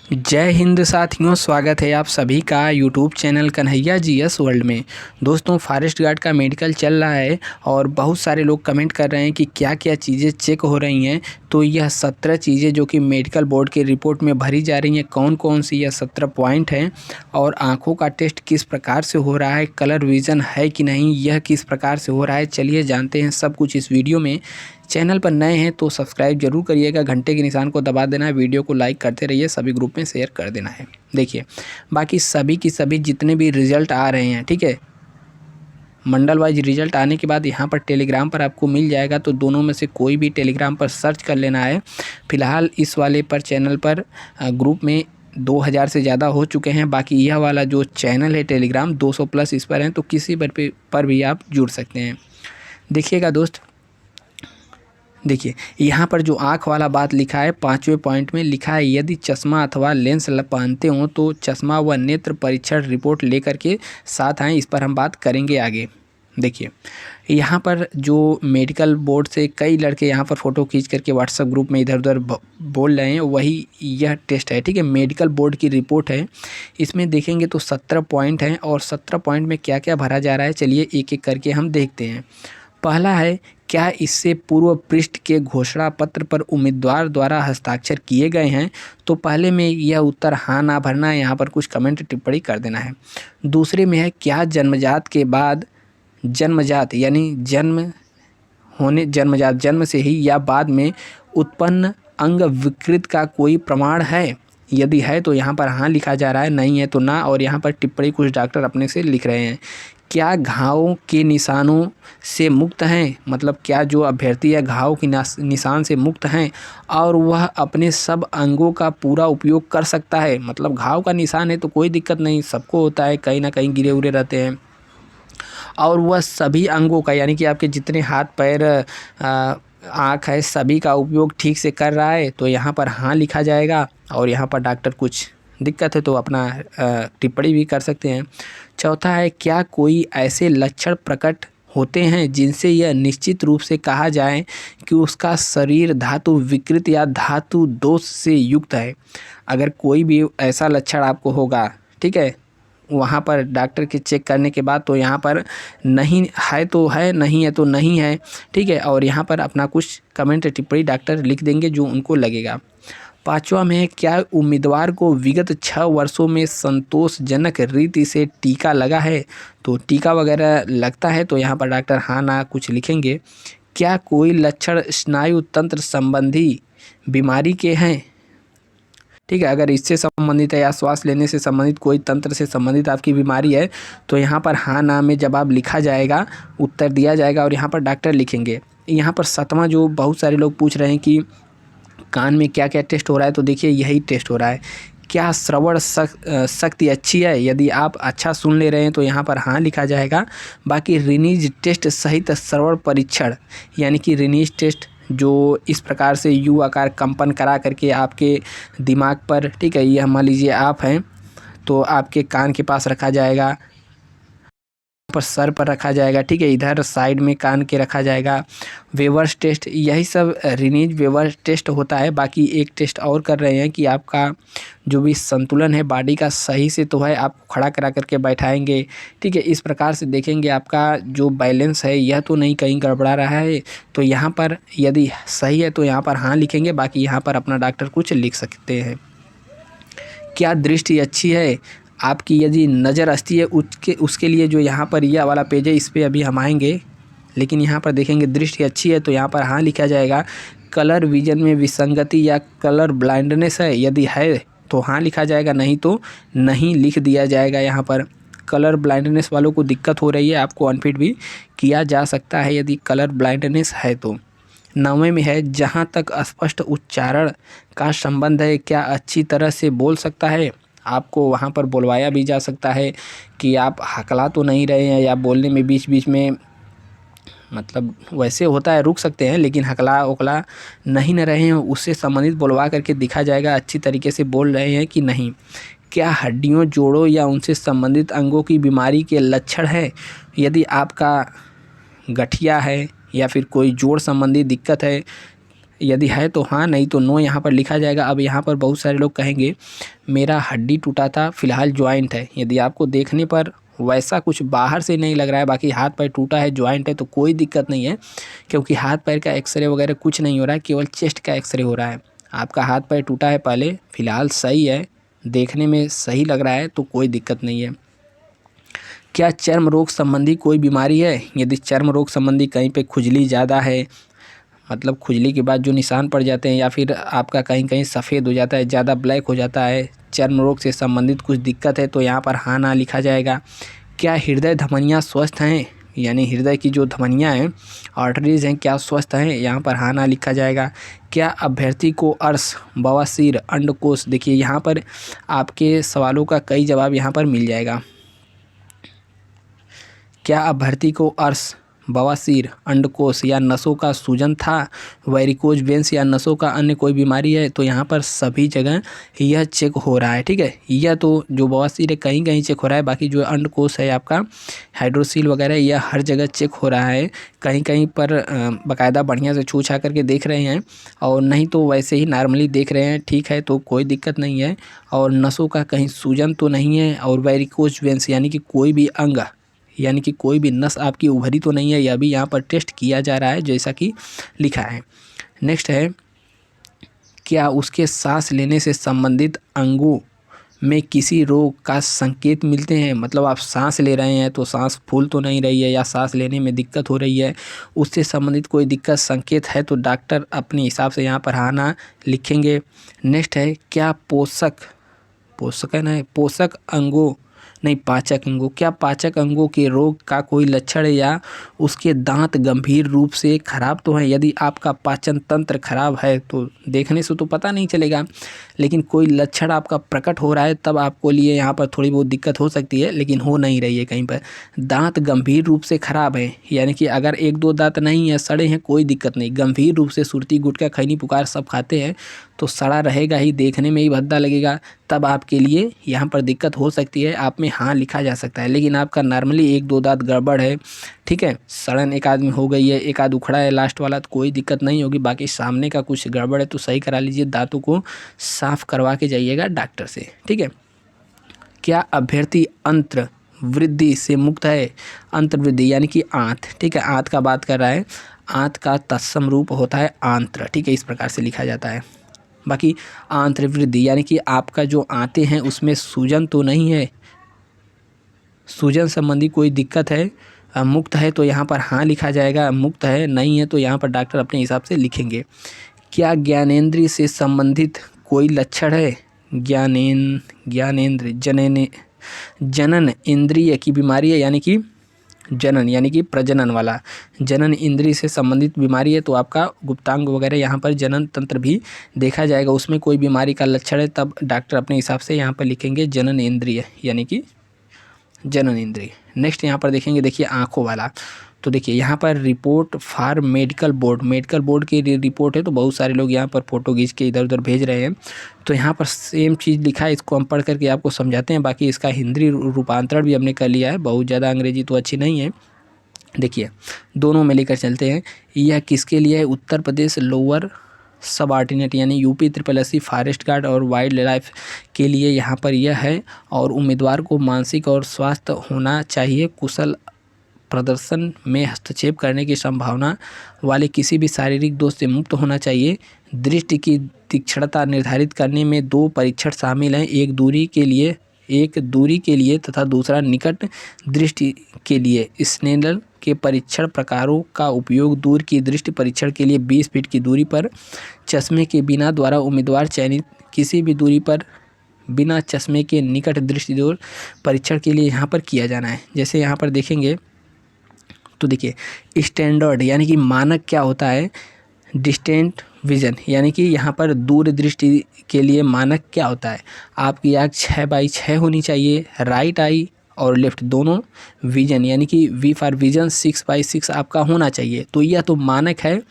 जय हिंद साथियों, स्वागत है आप सभी का YouTube channel Kanhaiya GS world में। दोस्तों, फॉरेस्ट गार्ड का मेडिकल चल रहा है और बहुत सारे लोग कमेंट कर रहे हैं कि क्या क्या चीज़ें चेक हो रही हैं। तो यह 17 चीज़ें जो कि मेडिकल बोर्ड की रिपोर्ट में भरी जा रही हैं, कौन कौन सी यह 17 पॉइंट हैं और आँखों का टेस्ट किस प्रकार से हो रहा है, कलर विज़न है कि नहीं, यह किस प्रकार से हो रहा है, चलिए जानते हैं सब कुछ इस वीडियो में। चैनल पर नए हैं तो सब्सक्राइब जरूर करिएगा, घंटे के निशान को दबा देना है, वीडियो को लाइक करते रहिए, सभी ग्रुप में शेयर कर देना है। देखिए, बाकी सभी की सभी जितने भी रिज़ल्ट आ रहे हैं, ठीक है, मंडल वाइज रिजल्ट आने के बाद यहाँ पर टेलीग्राम पर आपको मिल जाएगा। तो दोनों में से कोई भी टेलीग्राम पर सर्च कर लेना है। फ़िलहाल इस वाले पर चैनल पर ग्रुप में 2000 से ज़्यादा हो चुके हैं। बाकी यह वाला जो चैनल है टेलीग्राम 200 प्लस इस पर हैं, तो किसी पर भी आप जुड़ सकते हैं। देखिएगा दोस्त, देखिए यहाँ पर जो आँख वाला बात लिखा है, 5वें पॉइंट में लिखा है, यदि चश्मा अथवा लेंस पहनते हों तो चश्मा व नेत्र परीक्षण रिपोर्ट लेकर के साथ आएँ। इस पर हम बात करेंगे आगे। देखिए, यहाँ पर जो मेडिकल बोर्ड से कई लड़के यहाँ पर फ़ोटो खींच करके व्हाट्सएप ग्रुप में इधर उधर बोल रहे हैं, वही यह टेस्ट है, ठीक है, मेडिकल बोर्ड की रिपोर्ट है। इसमें देखेंगे तो 17 पॉइंट हैं और 17 पॉइंट में क्या क्या भरा जा रहा है, चलिए एक एक करके हम देखते हैं। पहला है, क्या इससे पूर्व पृष्ठ के घोषणा पत्र पर उम्मीदवार द्वारा हस्ताक्षर किए गए हैं। तो पहले में यह उत्तर हाँ ना भरना है, यहाँ पर कुछ कमेंट टिप्पणी कर देना है। दूसरे में है, क्या जन्मजात के बाद जन्मजात यानी जन्म से ही या बाद में उत्पन्न अंग विकृत का कोई प्रमाण है। यदि है तो यहाँ पर हाँ लिखा जा रहा है, नहीं है तो ना। और यहाँ पर टिप्पणी कुछ डॉक्टर अपने से लिख रहे हैं। क्या घावों के निशानों से मुक्त हैं, मतलब क्या जो अभ्यर्थी है घाव के निशान से मुक्त हैं और वह अपने सब अंगों का पूरा उपयोग कर सकता है। मतलब घाव का निशान है तो कोई दिक्कत नहीं, सबको होता है, कहीं ना कहीं गिरे उरे रहते हैं। और वह सभी अंगों का यानी कि आपके जितने हाथ पैर आँख है सभी का उपयोग ठीक से कर रहा है, तो यहाँ पर हाँ लिखा जाएगा। और यहाँ पर डॉक्टर कुछ दिक्कत है तो अपना टिप्पणी भी कर सकते हैं। चौथा है, क्या कोई ऐसे लक्षण प्रकट होते हैं जिनसे यह निश्चित रूप से कहा जाए कि उसका शरीर धातु विकृत या धातु दोष से युक्त है। अगर कोई भी ऐसा लक्षण आपको होगा, ठीक है, वहाँ पर डॉक्टर के चेक करने के बाद तो यहाँ पर नहीं है तो है, नहीं है तो नहीं है, ठीक है। और यहाँ पर अपना कुछ कमेंट टिप्पणी डॉक्टर लिख देंगे जो उनको लगेगा। पांचवा में है, क्या उम्मीदवार को विगत 6 वर्षों में संतोषजनक रीति से टीका लगा है। तो टीका वगैरह लगता है तो यहाँ पर डॉक्टर हाँ ना कुछ लिखेंगे। क्या कोई लक्षण स्नायु तंत्र संबंधी बीमारी के हैं, ठीक है, अगर इससे संबंधित है या श्वास लेने से संबंधित कोई तंत्र से संबंधित आपकी बीमारी है तो यहाँ पर हाँ ना में जवाब लिखा जाएगा, उत्तर दिया जाएगा और यहाँ पर डॉक्टर लिखेंगे। यहाँ पर 7वां जो बहुत सारे लोग पूछ रहे हैं कि कान में क्या क्या टेस्ट हो रहा है, तो देखिए यही टेस्ट हो रहा है। क्या श्रवण शक्ति अच्छी है, यदि आप अच्छा सुन ले रहे हैं तो यहाँ पर हाँ लिखा जाएगा। बाकी रिनीज टेस्ट सहित श्रवण परीक्षण यानी कि रिनीज टेस्ट जो इस प्रकार से यू आकार कंपन करा करके आपके दिमाग पर, ठीक है, यह मान लीजिए आप हैं तो आपके कान के पास रखा जाएगा, पर सर पर रखा जाएगा, ठीक है, इधर साइड में कान के रखा जाएगा। वेवर्स टेस्ट, यही सब रिनीज वेवर्स टेस्ट होता है। बाकी एक टेस्ट और कर रहे हैं कि आपका जो भी संतुलन है बॉडी का सही से तो है, आपको खड़ा करा करके बैठाएंगे, ठीक है, इस प्रकार से देखेंगे आपका जो बैलेंस है यह तो नहीं कहीं गड़बड़ा रहा है। तो यहाँ पर यदि सही है तो यहाँ पर हाँ लिखेंगे, बाकी यहाँ पर अपना डॉक्टर कुछ लिख सकते हैं। क्या दृष्टि अच्छी है, आपकी यदि नज़र अच्छी है उसके लिए जो यहाँ पर यह वाला पेज है इस पर अभी हम आएंगे, लेकिन यहाँ पर देखेंगे दृष्टि अच्छी है तो यहाँ पर हाँ लिखा जाएगा। कलर विजन में विसंगति या कलर ब्लाइंडनेस है, यदि है तो हाँ लिखा जाएगा, नहीं तो नहीं लिख दिया जाएगा। यहाँ पर कलर ब्लाइंडनेस वालों को दिक्कत हो रही है, आपको अनफिट भी किया जा सकता है यदि कलर ब्लाइंडनेस है तो। 9वें में है, जहाँ तक स्पष्ट उच्चारण का संबंध है, क्या अच्छी तरह से बोल सकता है। आपको वहाँ पर बुलवाया भी जा सकता है कि आप हकला तो नहीं रहे हैं या बोलने में बीच बीच में, मतलब वैसे होता है रुक सकते हैं, लेकिन हकला उकला नहीं न रहे हैं, उससे संबंधित बुलवा करके दिखा जाएगा अच्छी तरीके से बोल रहे हैं कि नहीं। क्या हड्डियों, जोड़ों या उनसे संबंधित अंगों की बीमारी के लक्षण है, यदि आपका गठिया है या फिर कोई जोड़ संबंधी दिक्कत है, यदि है तो हाँ, नहीं तो नो यहाँ पर लिखा जाएगा। अब यहाँ पर बहुत सारे लोग कहेंगे मेरा हड्डी टूटा था, फिलहाल जॉइंट है। यदि आपको देखने पर वैसा कुछ बाहर से नहीं लग रहा है, बाकी हाथ पैर टूटा है, जॉइंट है, तो कोई दिक्कत नहीं है, क्योंकि हाथ पैर का एक्सरे वगैरह कुछ नहीं हो रहा है, केवल चेस्ट का एक्सरे हो रहा है। आपका हाथ पैर टूटा है पहले, फिलहाल सही है, देखने में सही लग रहा है, तो कोई दिक्कत नहीं है। क्या चर्म रोग संबंधी कोई बीमारी है? यदि चर्म रोग संबंधी कहीं पे खुजली ज़्यादा है, मतलब खुजली के बाद जो निशान पड़ जाते हैं, या फिर आपका कहीं कहीं सफ़ेद हो जाता है, ज़्यादा ब्लैक हो जाता है, चर्म रोग से संबंधित कुछ दिक्कत है, तो यहाँ पर हाँ ना लिखा जाएगा। क्या हृदय धमनियाँ स्वस्थ हैं? यानी हृदय की जो धमनियाँ हैं, आर्टरीज हैं, क्या स्वस्थ हैं? यहाँ पर हाँ ना लिखा जाएगा। क्या अभ्यर्थी को अर्श, बवासीर, अंडकोश, देखिए यहाँ पर आपके सवालों का कई जवाब यहाँ पर मिल जाएगा। क्या अभ्यर्थी को अर्श, बवासीर, अंडकोश या नसों का सूजन था, वेरिकोज वेंस या नसों का अन्य कोई बीमारी है? तो यहाँ पर सभी जगह यह चेक हो रहा है, ठीक है। यह तो जो बवासीर है कहीं कहीं चेक हो रहा है, बाकी जो अंडकोश है आपका हाइड्रोसील वगैरह, यह हर जगह चेक हो रहा है। कहीं कहीं पर बाकायदा बढ़िया से छू छा करके देख रहे हैं, और नहीं तो वैसे ही नॉर्मली देख रहे हैं, ठीक है, तो कोई दिक्कत नहीं है। और नसों का कहीं सूजन तो नहीं है, और वेरिकोज वेंस यानी कि कोई भी अंग, यानी कि कोई भी नस आपकी उभरी तो नहीं है, यह भी यहाँ पर टेस्ट किया जा रहा है जैसा कि लिखा है। नेक्स्ट है, क्या उसके सांस लेने से संबंधित अंगों में किसी रोग का संकेत मिलते हैं? मतलब आप सांस ले रहे हैं तो सांस फूल तो नहीं रही है, या सांस लेने में दिक्कत हो रही है, उससे संबंधित कोई दिक्कत संकेत है तो डॉक्टर अपने हिसाब से यहाँ पर हाँ ना लिखेंगे। नेक्स्ट है, क्या पोषक अंगों नहीं पाचक अंगों, क्या पाचक अंगों के रोग का कोई लक्षण या उसके दांत गंभीर रूप से खराब तो है? यदि आपका पाचन तंत्र खराब है तो देखने से तो पता नहीं चलेगा, लेकिन कोई लक्षण आपका प्रकट हो रहा है तब आपको लिए यहाँ पर थोड़ी बहुत दिक्कत हो सकती है, लेकिन हो नहीं रही है कहीं पर। दांत गंभीर रूप से खराब है, यानी कि अगर एक दो दांत नहीं है, सड़े हैं, कोई दिक्कत नहीं। गंभीर रूप से सुरती, गुटखा, खैनी, पुकार सब खाते हैं तो सड़ा रहेगा ही, देखने में ही भद्दा लगेगा, तब आपके लिए यहाँ पर दिक्कत हो सकती है। आप में हाँ लिखा जा सकता है, लेकिन आपका नॉर्मली एक दो दांत गड़बड़ है, ठीक है, सड़न एक आदमी हो गई है, एक आध उखड़ा है लास्ट वाला, तो कोई दिक्कत नहीं होगी। बाकी सामने का कुछ गड़बड़ है तो सही करा लीजिए, दांतों को साफ करवा के जाइएगा डॉक्टर से, ठीक है। क्या अभ्यर्थी अंत्र वृद्धि से मुक्त है? अंत्र वृद्धि यानी कि आंत, ठीक है, आंत का बात कर रहा है। आंत का तत्सम रूप होता है आंत्र, ठीक है, इस प्रकार से लिखा जाता है। बाकी आंत्र वृद्धि यानी कि आपका जो आंतें हैं उसमें सूजन तो नहीं है, सूजन संबंधी कोई दिक्कत है, मुक्त है तो यहाँ पर हाँ लिखा जाएगा, मुक्त है, नहीं है तो यहाँ पर डॉक्टर अपने हिसाब से लिखेंगे। क्या ज्ञानेंद्रिय से संबंधित कोई लक्षण है? ज्ञानेंद्रिय जनन इंद्रिय की बीमारी है, यानी कि जनन यानी कि प्रजनन वाला, जनन इंद्रिय से संबंधित बीमारी है तो आपका गुप्तांग वगैरह यहाँ पर जनन तंत्र भी देखा जाएगा, उसमें कोई बीमारी का लक्षण है तब डॉक्टर अपने हिसाब से यहाँ पर लिखेंगे जनन इंद्रिय यानी कि जनन इंद्रिय। नेक्स्ट यहाँ पर देखेंगे, देखिए आँखों वाला, तो देखिए यहाँ पर रिपोर्ट फॉर मेडिकल बोर्ड की रिपोर्ट है, तो बहुत सारे लोग यहाँ पर फ़ोटो खींच के इधर उधर भेज रहे हैं, तो यहाँ पर सेम चीज़ लिखा है, इसको हम पढ़ करके आपको समझाते हैं। बाकी इसका हिंदी रूपांतरण भी हमने कर लिया है, बहुत ज़्यादा अंग्रेजी तो अच्छी नहीं है। देखिए दोनों में लेकर चलते हैं। यह किसके लिए है? उत्तर प्रदेश लोअर सब ऑर्डिनेट यानी यूपी SSSC फॉरेस्ट गार्ड और वाइल्ड लाइफ के लिए यहाँ पर यह है। और उम्मीदवार को मानसिक और स्वास्थ्य होना चाहिए, कुशल प्रदर्शन में हस्तक्षेप करने की संभावना वाले किसी भी शारीरिक दोष से मुक्त होना चाहिए। दृष्टि की तीक्ष्णता निर्धारित करने में 2 परीक्षण शामिल हैं, एक दूरी के लिए तथा दूसरा निकट दृष्टि के लिए। स्नेडल के परीक्षण प्रकारों का उपयोग दूर की दृष्टि परीक्षण के लिए 20 फीट की दूरी पर चश्मे के बिना द्वारा उम्मीदवार चयनित किसी भी दूरी पर बिना चश्मे के निकट दृष्टि दूर परीक्षण के लिए यहाँ पर किया जाना है। जैसे यहाँ पर देखेंगे तो देखिए स्टैंडर्ड यानी कि मानक क्या होता है, डिस्टेंट विजन यानी कि यहाँ पर दूर दृष्टि के लिए मानक क्या होता है, आपकी आँख 6x6 होनी चाहिए, राइट आई और लेफ्ट दोनों। विजन यानी कि वी फॉर विजन 6x6 आपका होना चाहिए, तो यह तो मानक है,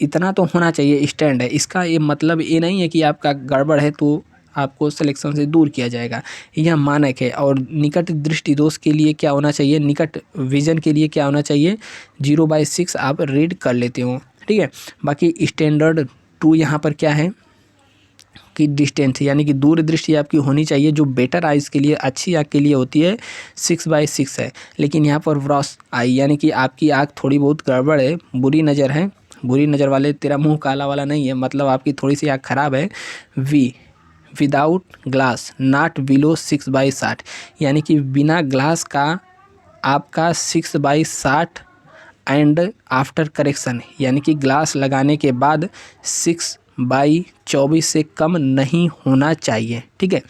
इतना तो होना चाहिए, स्टैंड है। इसका ये मतलब ये नहीं है कि आपका गड़बड़ है तो आपको सिलेक्शन से दूर किया जाएगा, यह मानक है। और निकट दृष्टि दोष के लिए क्या होना चाहिए, निकट विजन के लिए क्या होना चाहिए, 0/6 आप रीड कर लेते हो, ठीक है। बाकी स्टैंडर्ड 2 यहाँ पर क्या है कि डिस्टेंस यानी कि दूरदृष्टि आपकी होनी चाहिए, जो बेटर आइज़ के लिए, अच्छी आँख के लिए होती है 6/6 है। लेकिन यहाँ पर व्रॉस आई यानी कि आपकी आँख थोड़ी बहुत गड़बड़ है, बुरी नज़र है, बुरी नज़र वाले तेरा मुंह काला वाला नहीं है, मतलब आपकी थोड़ी सी आँख ख़राब है। विदाउट ग्लास नॉट बिलो 6/60 यानी कि बिना ग्लास का आपका 6/60 एंड आफ्टर करेक्शन यानी कि ग्लास लगाने के बाद 6/24 से कम नहीं होना चाहिए, ठीक है।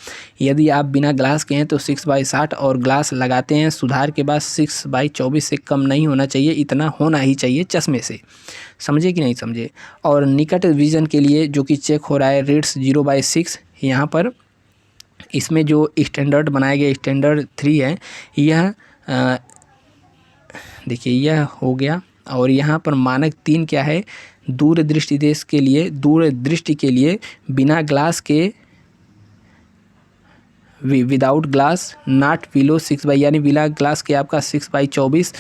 यदि आप बिना ग्लास के हैं तो 6/60 और ग्लास लगाते हैं सुधार के बाद 6/24 से कम नहीं होना चाहिए, इतना होना ही चाहिए चश्मे से। समझे कि नहीं समझे। और निकट विजन के लिए जो कि चेक हो रहा है रीड्स 0/6, यहाँ पर इसमें जो स्टैंडर्ड बनाया गया स्टैंडर्ड 3 है, यह देखिए यह हो गया। और यहाँ पर मानक 3 क्या है, दूरदृष्टि के लिए बिना ग्लास के विदाउट ग्लास नॉट बिलो 6 यानी बिना ग्लास के आपका 6/24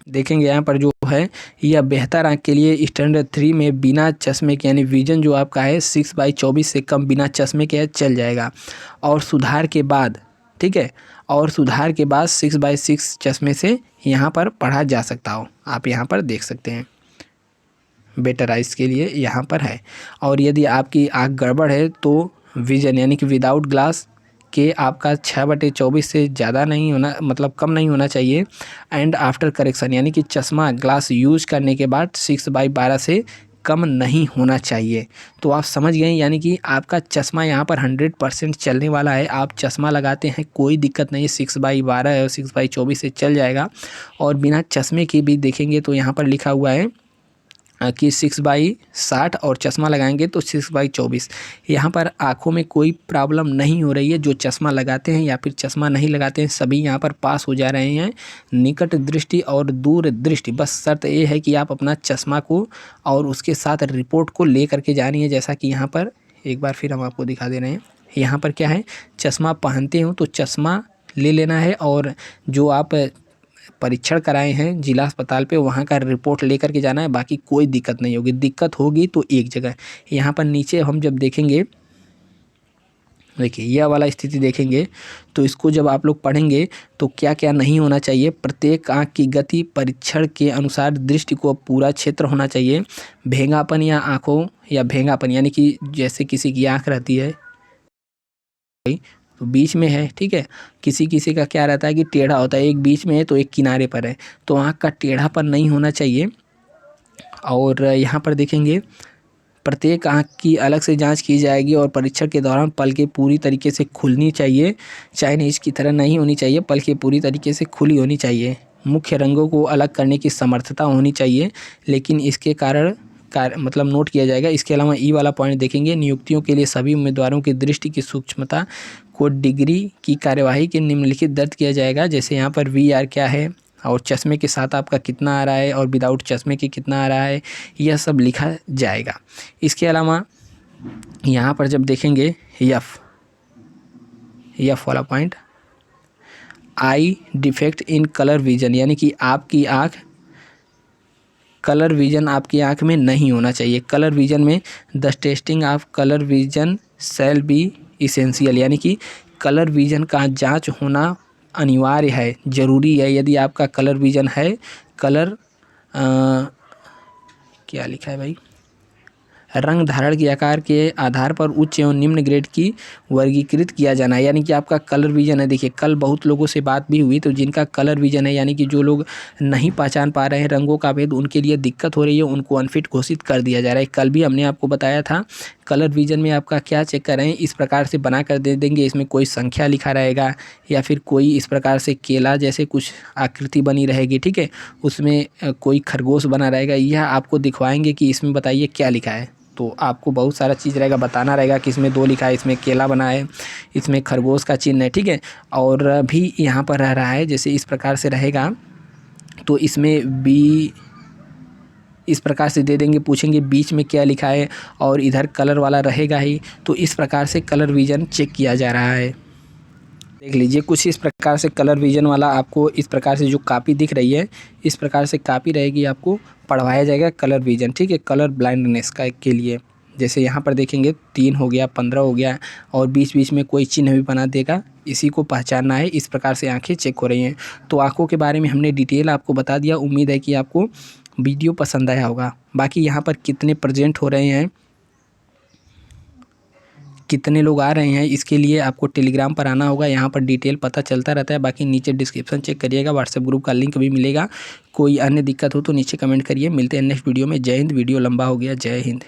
देखेंगे। यहाँ पर जो है यह बेहतर आँख के लिए स्टैंडर्ड 3 में बिना चश्मे के यानी विजन जो आपका है 6/24 से कम बिना चश्मे के चल जाएगा। और सुधार के बाद, ठीक है, और सुधार के बाद 6/6 चश्मे से यहाँ पर पढ़ा जा सकता हो, आप यहाँ पर देख सकते हैं बेटर आइज़ के लिए यहाँ पर है। और यदि आपकी आँख गड़बड़ है तो विजन यानी कि विदाउट ग्लास के आपका 6/24 से ज़्यादा नहीं होना, मतलब कम नहीं होना चाहिए। एंड आफ्टर करेक्शन यानी कि चश्मा ग्लास यूज करने के बाद 6/12 से कम नहीं होना चाहिए। तो आप समझ गए, यानी कि आपका चश्मा यहाँ पर 100% चलने वाला है। आप चश्मा लगाते हैं कोई दिक्कत नहीं है, 6/12 और 6/24 से चल जाएगा। और बिना चश्मे के भी देखेंगे तो यहाँ पर लिखा हुआ है कि 6/60 और चश्मा लगाएंगे तो 6/24। यहाँ पर आँखों में कोई प्रॉब्लम नहीं हो रही है, जो चश्मा लगाते हैं या फिर चश्मा नहीं लगाते हैं सभी यहाँ पर पास हो जा रहे हैं। निकट दृष्टि और दूर दृष्टि, बस शर्त ये है कि आप अपना चश्मा को और उसके साथ रिपोर्ट को ले करके जानी है। जैसा कि यहाँ पर एक बार फिर हम आपको दिखा दे रहे हैं, यहाँ पर क्या है, चश्मा पहनते हो तो चश्मा ले लेना है, और जो आप परीक्षण कराए हैं जिला अस्पताल पे वहाँ का रिपोर्ट लेकर के जाना है। बाकी कोई दिक्कत नहीं होगी, दिक्कत होगी तो एक जगह। यहाँ पर नीचे हम जब देखेंगे, देखिए यह वाला स्थिति देखेंगे तो इसको जब आप लोग पढ़ेंगे तो क्या क्या नहीं होना चाहिए। प्रत्येक आँख की गति परीक्षण के अनुसार दृष्टि को पूरा क्षेत्र होना चाहिए। भेंगापन या आँखों या भेंगापन यानी कि जैसे किसी की आँख रहती है तो बीच में है, ठीक है, किसी किसी का क्या रहता है कि टेढ़ा होता है, एक बीच में है तो एक किनारे पर है, तो आँख का टेढ़ापन नहीं होना चाहिए। और यहाँ पर देखेंगे प्रत्येक आँख की अलग से जांच की जाएगी और परीक्षण के दौरान पलकें पूरी तरीके से खुलनी चाहिए, चाइनीज की तरह नहीं होनी चाहिए, पलकें पूरी तरीके से खुली होनी चाहिए। मुख्य रंगों को अलग करने की समर्थता होनी चाहिए, लेकिन इसके कारण मतलब नोट किया जाएगा। इसके अलावा ई वाला पॉइंट देखेंगे, नियुक्तियों के लिए सभी उम्मीदवारों की दृष्टि की सूक्ष्मता को डिग्री की कार्यवाही के निम्नलिखित दर्ज किया जाएगा। जैसे यहाँ पर VR क्या है और चश्मे के साथ आपका कितना आ रहा है और विदाउट चश्मे के कितना आ रहा है, यह सब लिखा जाएगा। इसके अलावा यहाँ पर जब देखेंगे यफ वाला point, I defect in colour vision यानी कि आपकी आँख कलर विजन आपकी आँख में नहीं होना चाहिए। कलर विजन में the testing of colour vision shall be essential यानी कि कलर विजन का जांच होना अनिवार्य है, ज़रूरी है। यदि आपका कलर विजन है, कलर क्या लिखा है भाई, रंग धारण के आकार के आधार पर उच्च एवं निम्न ग्रेड की वर्गीकृत किया जाना है। यानी कि आपका कलर विजन है। देखिए कल बहुत लोगों से बात भी हुई, तो जिनका कलर विजन है यानी कि जो लोग नहीं पहचान पा रहे हैं रंगों का भेद, उनके लिए दिक्कत हो रही है, उनको अनफिट घोषित कर दिया जा रहा है। कल भी हमने आपको बताया था कलर विजन में आपका क्या चेक कर रहे हैं, इस प्रकार से बना कर दे देंगे। इसमें कोई संख्या लिखा रहेगा या फिर कोई इस प्रकार से केला जैसे कुछ आकृति बनी रहेगी, ठीक है, उसमें कोई खरगोश बना रहेगा। यह आपको दिखवाएंगे कि इसमें बताइए क्या लिखा है। तो आपको बहुत सारा चीज़ रहेगा, बताना रहेगा कि इसमें 2 लिखा है, इसमें केला बना है, इसमें खरगोश का चिन्ह है, ठीक है। और भी यहाँ पर रह रहा है, जैसे इस प्रकार से रहेगा तो इसमें बी इस प्रकार से दे देंगे, पूछेंगे बीच में क्या लिखा है और इधर कलर वाला रहेगा ही। तो इस प्रकार से कलर विजन चेक किया जा रहा है। देख लीजिए कुछ इस प्रकार से कलर विजन वाला आपको इस प्रकार से जो कॉपी दिख रही है, इस प्रकार से कॉपी रहेगी, आपको पढ़वाया जाएगा कलर विजन, ठीक है, कलर ब्लाइंडनेस का के लिए। जैसे यहाँ पर देखेंगे 3 हो गया, 15 हो गया और बीच बीच में कोई चिन्ह भी बना देगा, इसी को पहचानना है। इस प्रकार से आंखें चेक हो रही हैं। तो आंखों के बारे में हमने डिटेल आपको बता दिया। उम्मीद है कि आपको वीडियो पसंद आया होगा। बाकी यहाँ पर कितने प्रेजेंट हो रहे हैं, कितने लोग आ रहे हैं, इसके लिए आपको टेलीग्राम पर आना होगा। यहाँ पर डिटेल पता चलता रहता है। बाकी नीचे डिस्क्रिप्शन चेक करिएगा, व्हाट्सएप ग्रुप का लिंक भी मिलेगा। कोई अन्य दिक्कत हो तो नीचे कमेंट करिए। मिलते हैं नेक्स्ट वीडियो में। जय हिंद। वीडियो लंबा हो गया। जय हिंद।